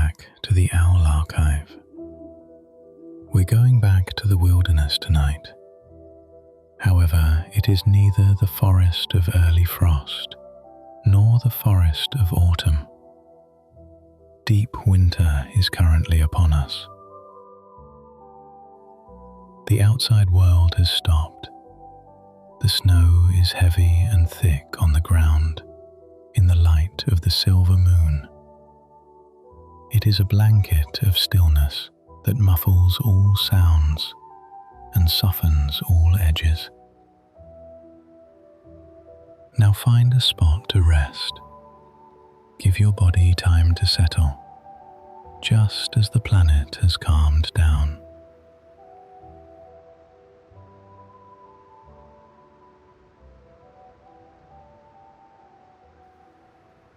back to the Owl Archive. We're going back to the wilderness tonight. However, it is neither the forest of early frost nor the forest of autumn. Deep winter is currently upon us. The outside world has stopped. The snow is heavy and thick on the ground in the light of the silver moon. It is a blanket of stillness that muffles all sounds and softens all edges. Now find a spot to rest. Give your body time to settle, just as the planet has calmed down.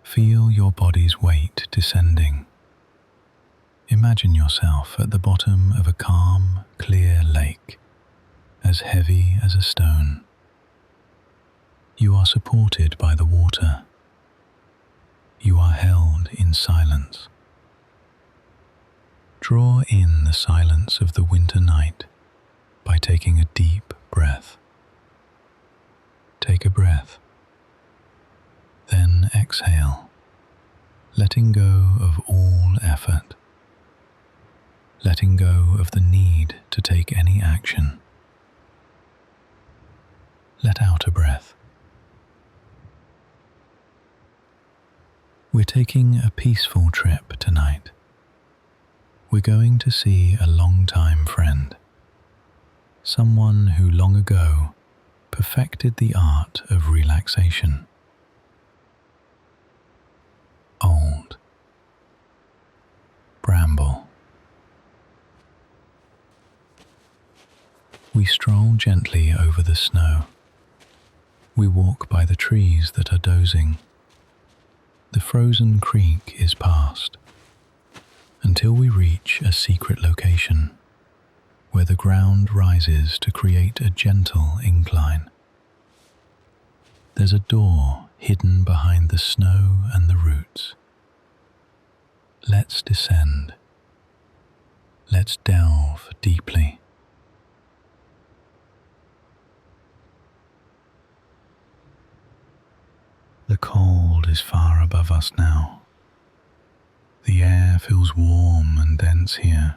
Feel your body's weight descending. Imagine yourself at the bottom of a calm, clear lake, as heavy as a stone. You are supported by the water. You are held in silence. Draw in the silence of the winter night by taking a deep breath. Take a breath. Then exhale, letting go of all effort. Letting go of the need to take any action. Let out a breath. We're taking a peaceful trip tonight. We're going to see a long-time friend. Someone who long ago perfected the art of relaxation. Old Bramble. We stroll gently over the snow. We walk by the trees that are dozing. The frozen creek is past, until we reach a secret location where the ground rises to create a gentle incline. There's a door hidden behind the snow and the roots. Let's descend. Let's delve deeply. The cold is far above us now. The air feels warm and dense here,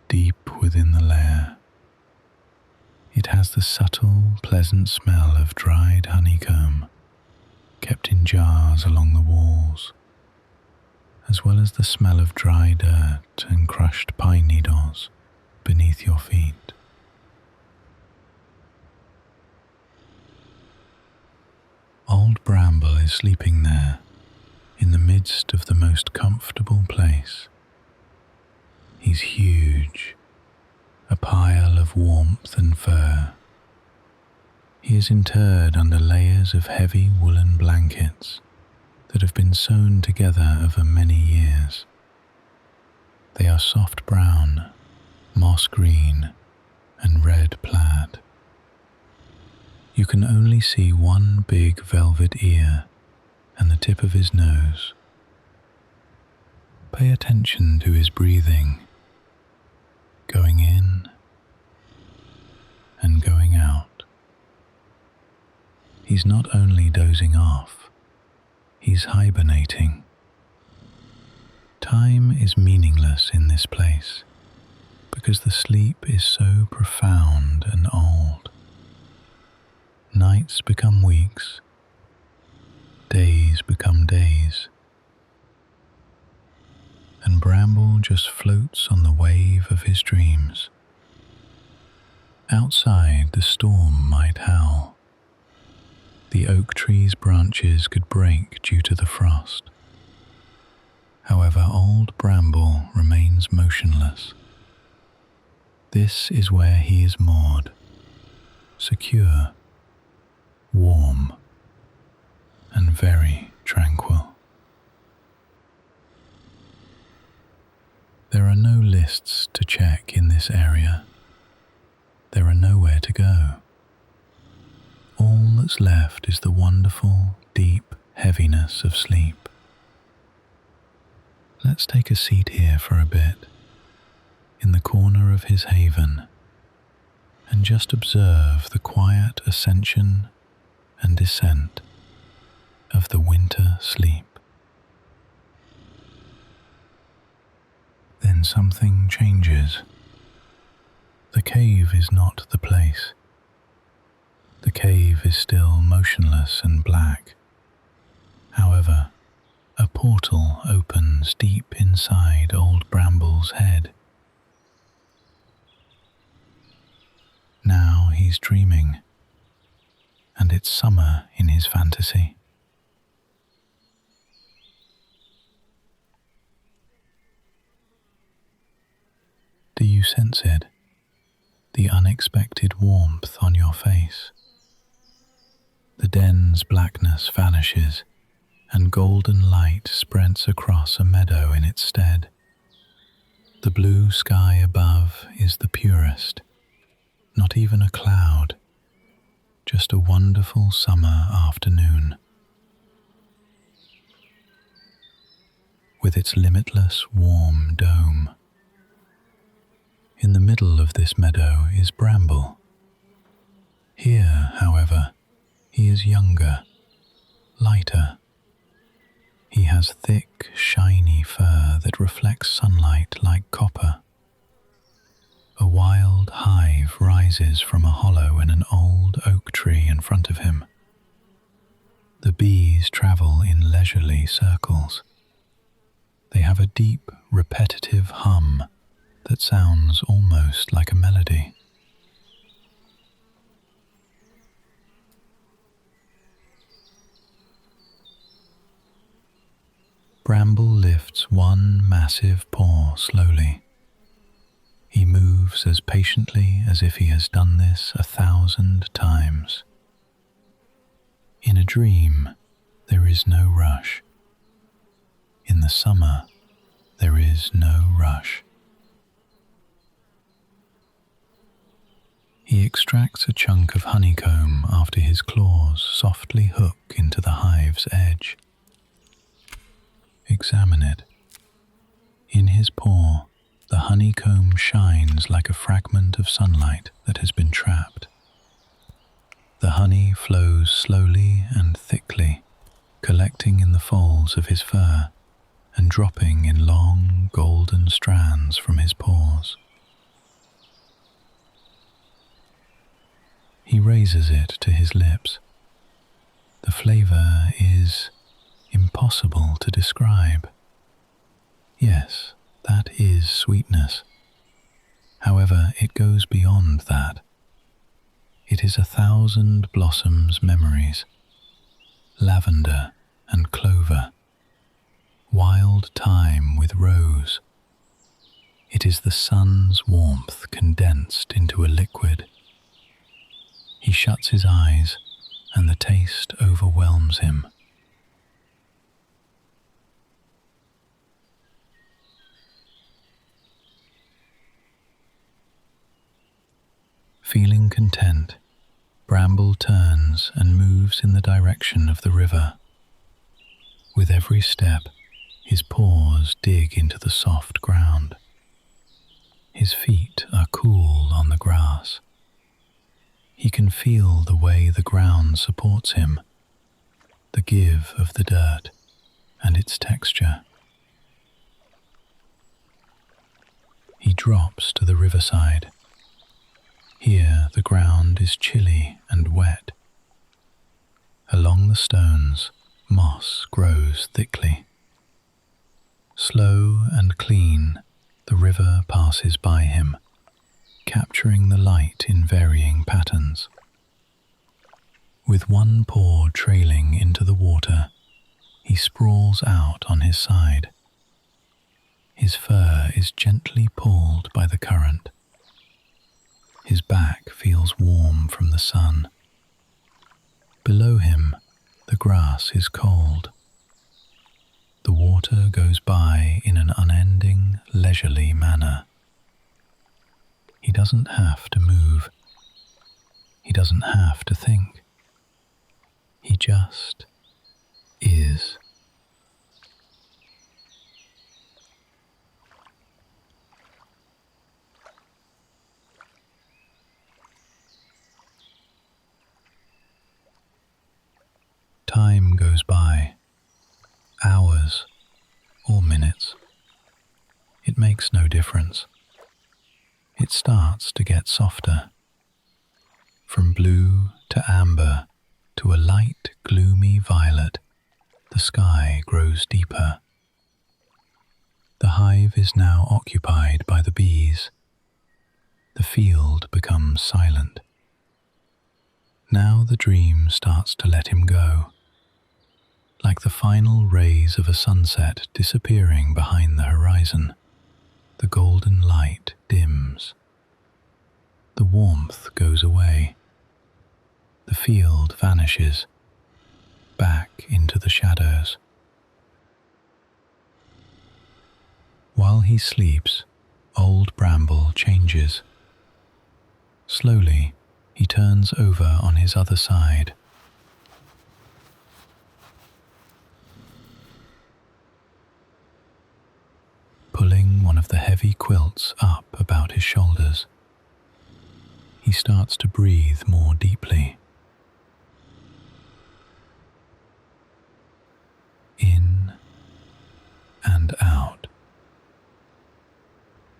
deep within the lair. It has the subtle, pleasant smell of dried honeycomb, kept in jars along the walls, as well as the smell of dry dirt and crushed pine needles beneath your feet. Old Bramble is sleeping there, in the midst of the most comfortable place. He's huge, a pile of warmth and fur. He is interred under layers of heavy woolen blankets that have been sewn together over many years. They are soft brown, moss green, and red plaid. You can only see one big velvet ear and the tip of his nose. Pay attention to his breathing, going in and going out. He's not only dozing off, he's hibernating. Time is meaningless in this place because the sleep is so profound and old. Nights become weeks, days become days, and Bramble just floats on the wave of his dreams. Outside, the storm might howl. The oak tree's branches could break due to the frost. However, Old Bramble remains motionless. This is where he is moored, secure, warm, and very tranquil. There are no lists to check in this area. There are nowhere to go. All that's left is the wonderful, deep heaviness of sleep. Let's take a seat here for a bit, in the corner of his haven, and just observe the quiet ascension and descent of the winter sleep. Then something changes. The cave is not the place. The cave is still motionless and black. However, a portal opens deep inside Old Bramble's head. Now he's dreaming, and it's summer in his fantasy. Do you sense it? The unexpected warmth on your face. The den's blackness vanishes, and golden light spreads across a meadow in its stead. The blue sky above is the purest, not even a cloud, just a wonderful summer afternoon. With its limitless warm dome. In the middle of this meadow is Bramble. Here, however, he is younger, lighter. He has thick, shiny fur that reflects sunlight like copper. A wild hive rises from a hollow in an old oak tree in front of him. The bees travel in leisurely circles. They have a deep, repetitive hum that sounds almost like a melody. Bramble lifts one massive paw slowly. He moves as patiently as if he has done this 1,000 times. In a dream, there is no rush. In the summer, there is no rush. He extracts a chunk of honeycomb after his claws softly hook into the hive's edge. Examine it. In his paw, the honeycomb shines like a fragment of sunlight that has been trapped. The honey flows slowly and thickly, collecting in the folds of his fur and dropping in long golden strands from his paws. He raises it to his lips. The flavor is impossible to describe. Yes, that is sweetness. However, it goes beyond that. It is 1,000 blossoms memories, lavender and clover, wild thyme with rose. It is the sun's warmth condensed into a liquid. He shuts his eyes, and the taste overwhelms him. Feeling content, Bramble turns and moves in the direction of the river. With every step, his paws dig into the soft ground. His feet are cool on the grass. He can feel the way the ground supports him, the give of the dirt and its texture. He drops to the riverside. Here the ground is chilly and wet. Along the stones, moss grows thickly. Slow and clean, the river passes by him, capturing the light in varying patterns. With one paw trailing into the water, he sprawls out on his side. His fur is gently pulled by the current. His back feels warm from the sun. Below him, the grass is cold. The water goes by in an unending, leisurely manner. He doesn't have to move. He doesn't have to think. He just is. time goes by, hours or minutes, it makes no difference. It starts to get softer, from blue to amber to a light, gloomy violet. The sky grows deeper. The hive is now occupied by the bees. The field becomes silent. Now the dream starts to let him go, like the final rays of a sunset disappearing behind the horizon. The golden light dims. The warmth goes away. The field vanishes, back into the shadows. While he sleeps, Old Bramble changes. Slowly, he turns over on his other side. Pulling one of the heavy quilts up about his shoulders, he starts to breathe more deeply. In and out.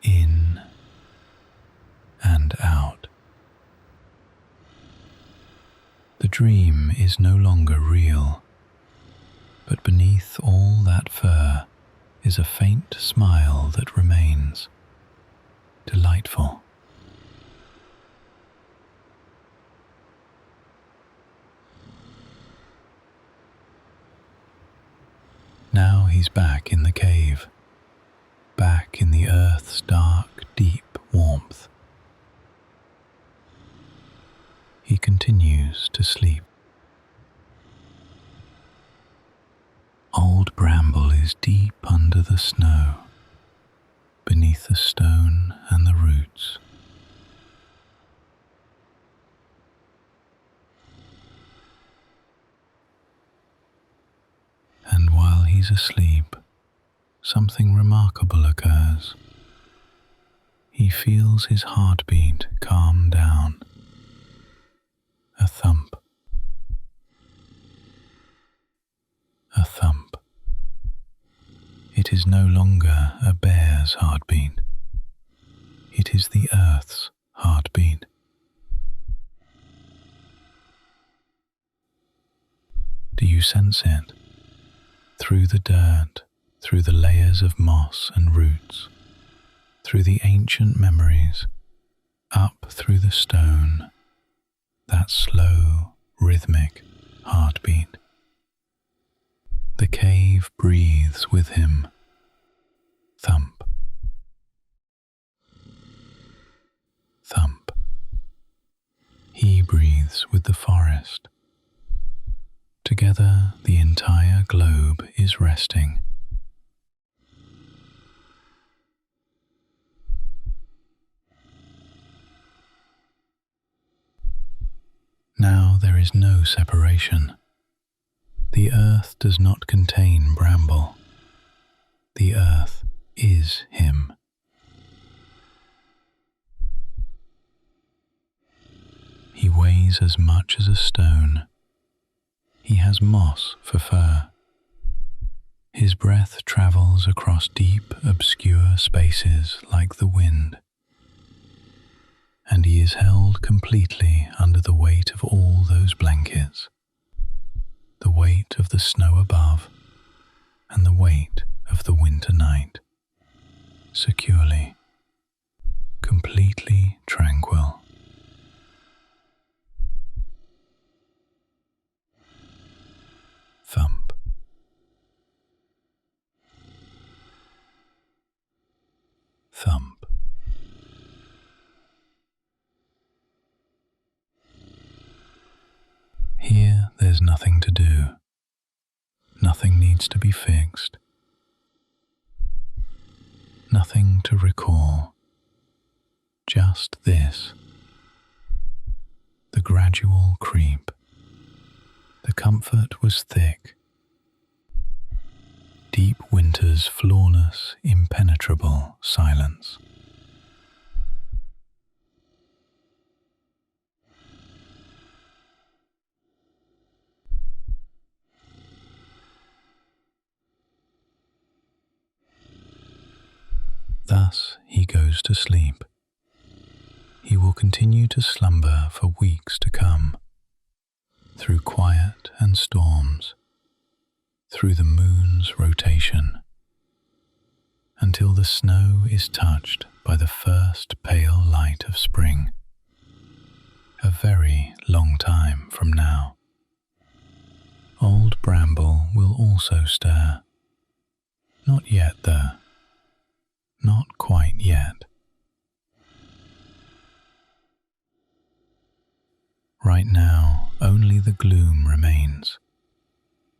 In and out. The dream is no longer real, but beneath all that fur is a faint smile that remains, delightful. Now he's back in the cave, back in the earth's dark, deep warmth. He continues to sleep. Old Bramble is deep under the snow, beneath the stone and the roots. And while he's asleep, something remarkable occurs. He feels his heartbeat calm down. A thump. A thump. It is no longer a bear's heartbeat. It is the earth's heartbeat. Do you sense it? Through the dirt, through the layers of moss and roots, through the ancient memories, up through the stone, that slow, rhythmic heartbeat. The cave breathes with him. Thump. Thump. He breathes with the forest. Together, the entire globe is resting. Now there is no separation. The earth does not contain Bramble. The earth is him. He weighs as much as a stone. He has moss for fur. His breath travels across deep, obscure spaces like the wind. And he is held completely under the weight of all those blankets, the weight of the snow above, and the weight of the winter night, securely, completely tranquil. Thump. Thump. Here there's nothing to do. Nothing needs to be fixed. Nothing to recall. Just this. The gradual creep. The comfort was thick. Deep winter's flawless, impenetrable silence. Thus he goes to sleep. He will continue to slumber for weeks to come, through quiet and storms, through the moon's rotation, until the snow is touched by the first pale light of spring, a very long time from now. Old Bramble will also stir. Not yet, though. Not quite yet. Right now, only the gloom remains,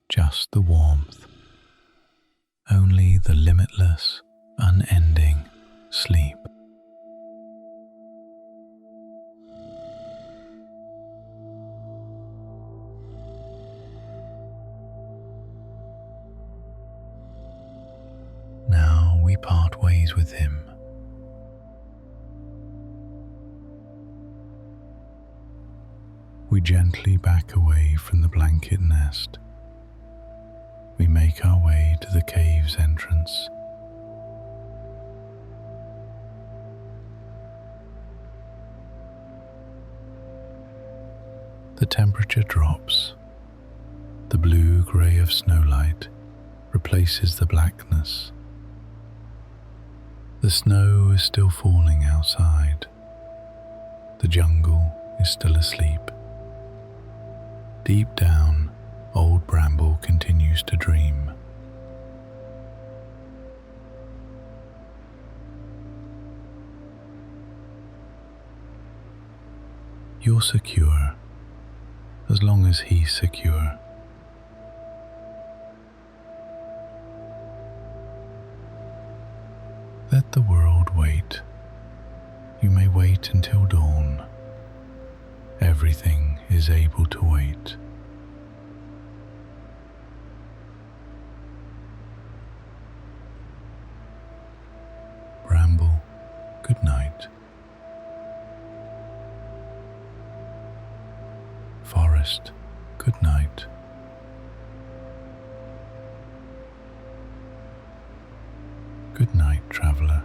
just the warmth, only the limitless, unending sleep. Now we part ways with him. We gently back away from the blanket nest. We make our way to the cave's entrance. The temperature drops. The blue-grey of snowlight replaces the blackness. The snow is still falling outside. The jungle is still asleep. Deep down, Old Bramble continues to dream. You're secure, as long as he's secure. Let the world wait. You may wait until dawn. Everything is able to wait. Bramble, good night. Forest, good night. Good night, traveller.